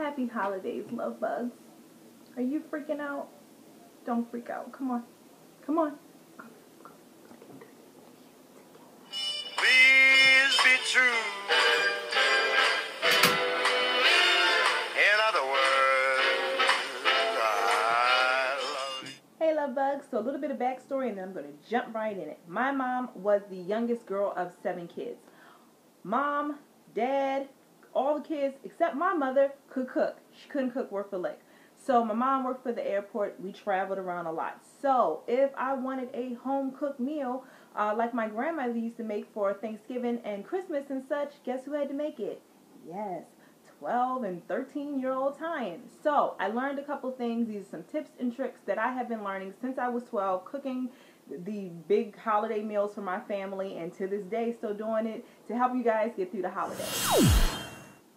Happy holidays, love bugs. Are you freaking out? Don't freak out. Come on. Come on. Please be true. In other words, I love you. Hey, love bugs. So a little bit of backstory and then I'm going to jump right in it. My mom was the youngest girl of 7 kids. Mom, dad, all the kids except my mother could cook. She couldn't cook worth a lick. So my mom worked for the airport. We traveled around a lot. So if I wanted a home-cooked meal, like my grandmother used to make for Thanksgiving and Christmas and such, guess who had to make it? Yes, 12 and 13-year-old Tyne. So I learned a couple things. These are some tips and tricks that I have been learning since I was 12, cooking the big holiday meals for my family, and to this day still doing it to help you guys get through the holidays.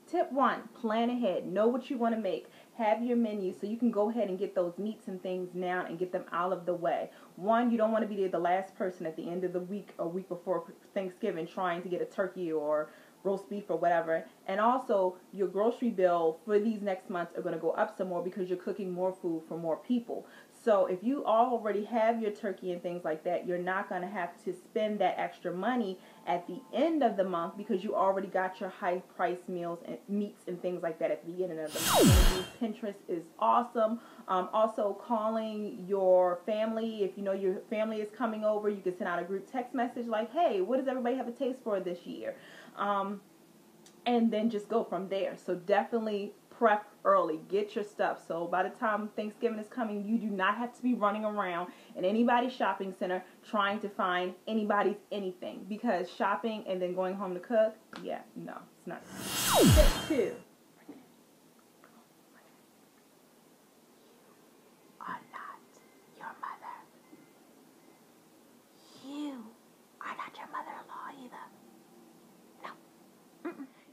Tip 1, plan ahead. Know what you want to make. Have your menu so you can go ahead and get those meats and things now and get them out of the way. 1, you don't want to be the last person at the end of the week or week before Thanksgiving trying to get a turkey or roast beef or whatever. And also, your grocery bill for these next months are going to go up some more because you're cooking more food for more people. So if you already have your turkey and things like that, you're not going to have to spend that extra money at the end of the month because you already got your high-priced meals and meats and things like that at the beginning of the month. Pinterest is awesome. Also, calling your family. If you know your family is coming over, you can send out a group text message like, hey, what does everybody have a taste for this year? And then just go from there. So definitely prep early. Get your stuff. So by the time Thanksgiving is coming, you do not have to be running around in anybody's shopping center trying to find anybody's anything. Because shopping and then going home to cook, yeah, no, it's not. Step 2. Are not your mother. You are not your mother-in-law either.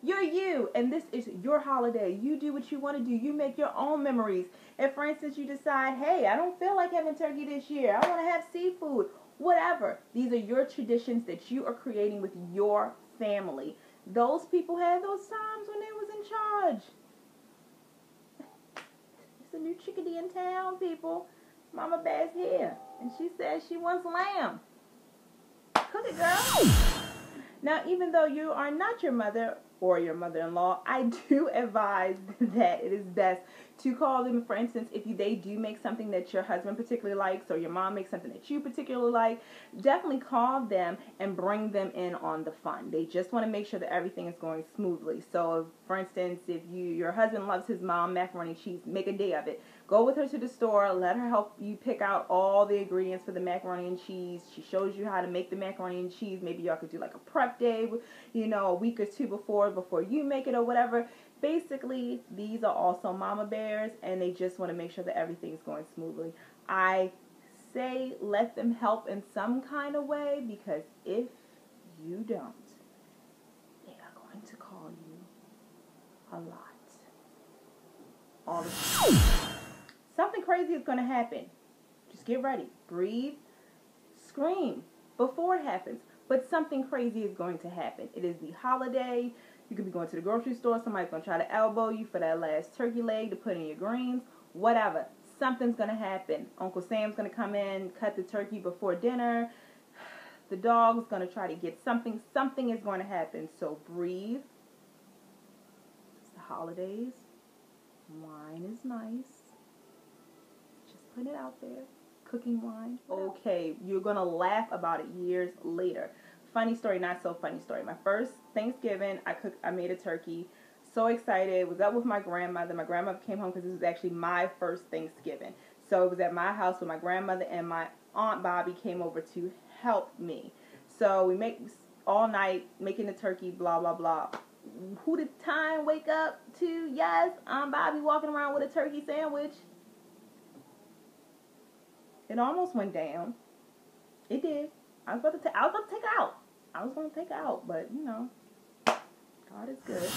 You're you, and this is your holiday. You do what you want to do. You make your own memories. If, for instance, you decide, hey, I don't feel like having turkey this year. I want to have seafood. Whatever. These are your traditions that you are creating with your family. Those people had those times when they was in charge. It's a new chickadee in town, people. Mama Bear's here, and she says she wants lamb. Cook it, girl. Now, even though you are not your mother or your mother-in-law, I do advise that it is best to call them. For instance, if they do make something that your husband particularly likes or your mom makes something that you particularly like, definitely call them and bring them in on the fun. They just want to make sure that everything is going smoothly. So, for instance, if your husband loves his mom macaroni and cheese, make a day of it. Go with her to the store. Let her help you pick out all the ingredients for the macaroni and cheese. She shows you how to make the macaroni and cheese. Maybe y'all could do like a prep day, a week or two before you make it or whatever. Basically, these are also mama bears, and they just want to make sure that everything's going smoothly. I say let them help in some kind of way, because if you don't, they are going to call you a lot. All the time. Something crazy is going to happen. Just get ready. Breathe. Scream before it happens. But something crazy is going to happen. It is the holiday. You could be going to the grocery store. Somebody's going to try to elbow you for that last turkey leg to put in your greens. Whatever. Something's going to happen. Uncle Sam's going to come in, cut the turkey before dinner. The dog's going to try to get something. Something is going to happen. So breathe. It's the holidays. Wine is nice. Just put it out there. Cooking wine. Okay, you're going to laugh about it years later. Funny story, not so funny story. My first Thanksgiving, I made a turkey. So excited. Was up with my grandmother. My grandmother came home because this was actually my first Thanksgiving. So it was at my house with my grandmother, and my Aunt Bobby came over to help me. So we make all night making the turkey, blah, blah, blah. Who did Tyne wake up to? Yes, Aunt Bobby walking around with a turkey sandwich. It almost went down. It did. I was about to take her out. I was going to take her out, but, God is good.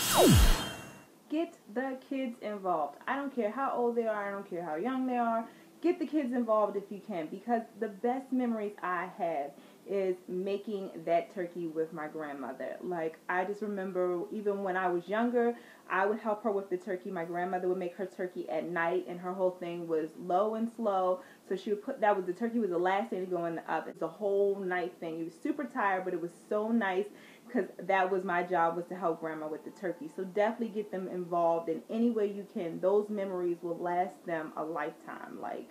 Get the kids involved. I don't care how old they are. I don't care how young they are. Get the kids involved if you can, because the best memories I have is making that turkey with my grandmother. Like, I just remember even when I was younger, I would help her with the turkey. My grandmother would make her turkey at night, and her whole thing was low and slow. So she would put, the turkey was the last thing to go in the oven. It was a whole night thing. It was super tired, but it was so nice because that was my job, was to help grandma with the turkey. So definitely get them involved in any way you can. Those memories will last them a lifetime. Like,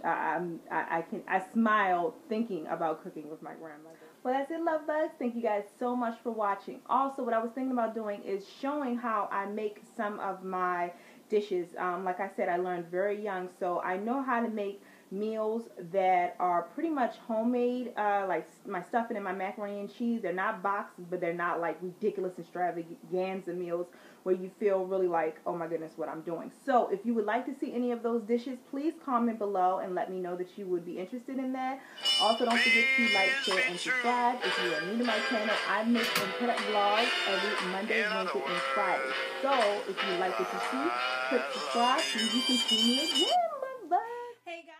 I smile thinking about cooking with my grandmother. Well, that's it, love bugs. Thank you guys so much for watching. Also, what I was thinking about doing is showing how I make some of my dishes. Like I said, I learned very young, so I know how to make meals that are pretty much homemade, like my stuffing and my macaroni and cheese. They're not boxes, but they're not like ridiculous extravaganza meals where you feel really like, oh my goodness, what I'm doing. So if you would like to see any of those dishes, please comment below and let me know that you would be interested in that. Also, don't forget to like, share, and subscribe. If you are new to my channel, I make and put up vlogs every Monday, Wednesday, and Friday. So if you like what you see, click subscribe so you can see me again.